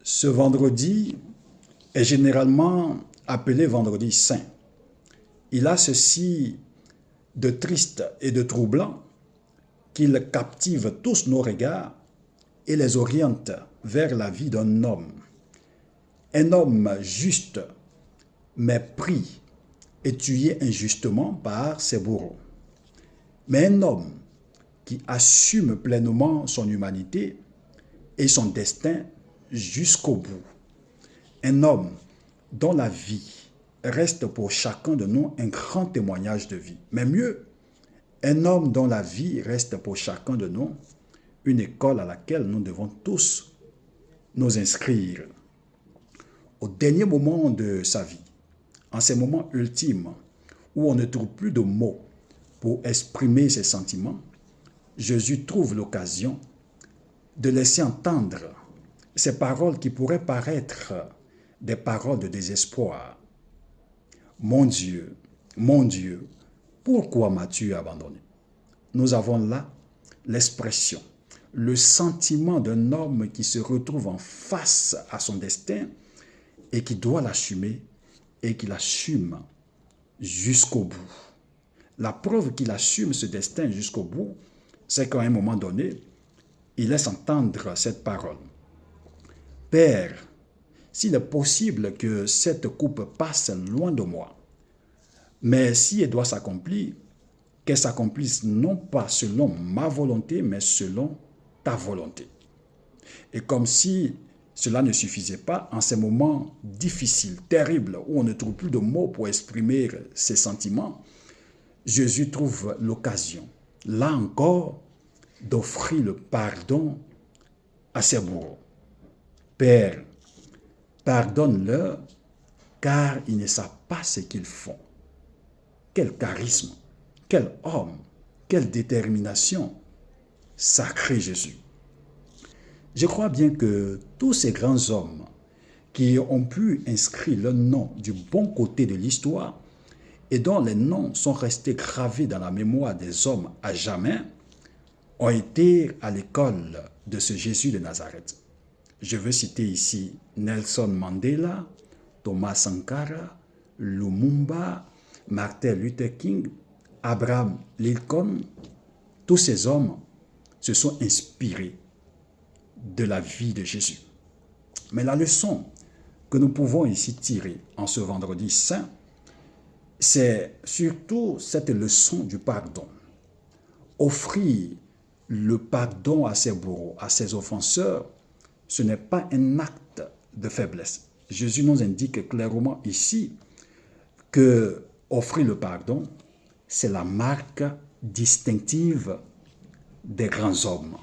Ce vendredi est généralement appelé vendredi saint. Il a ceci de triste et de troublant qu'il captive tous nos regards et les oriente vers la vie d'un homme. Un homme juste, mais pris et tué injustement par ses bourreaux. Mais un homme qui assume pleinement son humanité et son destin jusqu'au bout. Un homme dont la vie reste pour chacun de nous un grand témoignage de vie. Mais mieux, un homme dont la vie reste pour chacun de nous une école à laquelle nous devons tous nous inscrire. Au dernier moment de sa vie, en ces moments ultimes où on ne trouve plus de mots pour exprimer ses sentiments, Jésus trouve l'occasion de laisser entendre ces paroles qui pourraient paraître des paroles de désespoir. Mon Dieu, pourquoi m'as-tu abandonné? Nous avons là l'expression, le sentiment d'un homme qui se retrouve en face à son destin et qui doit l'assumer et qui l'assume jusqu'au bout. La preuve qu'il assume ce destin jusqu'au bout, c'est qu'à un moment donné, il laisse entendre cette parole. Père, s'il est possible que cette coupe passe loin de moi, mais si elle doit s'accomplir, qu'elle s'accomplisse non pas selon ma volonté, mais selon ta volonté. Et comme si cela ne suffisait pas, en ces moments difficiles, terribles, où on ne trouve plus de mots pour exprimer ses sentiments, Jésus trouve l'occasion, là encore, d'offrir le pardon à ses bourreaux. Père, pardonne-leur, car ils ne savent pas ce qu'ils font. Quel charisme, quel homme, quelle détermination. Sacré Jésus. Je crois bien que tous ces grands hommes qui ont pu inscrire leur nom du bon côté de l'histoire et dont les noms sont restés gravés dans la mémoire des hommes à jamais, ont été à l'école de ce Jésus de Nazareth. Je veux citer ici Nelson Mandela, Thomas Sankara, Lumumba, Martin Luther King, Abraham Lincoln. Tous ces hommes se sont inspirés de la vie de Jésus. Mais la leçon que nous pouvons ici tirer en ce vendredi saint, c'est surtout cette leçon du pardon. Offrir le pardon à ses bourreaux, à ses offenseurs, ce n'est pas un acte de faiblesse. Jésus nous indique clairement ici que offrir le pardon, c'est la marque distinctive des grands hommes.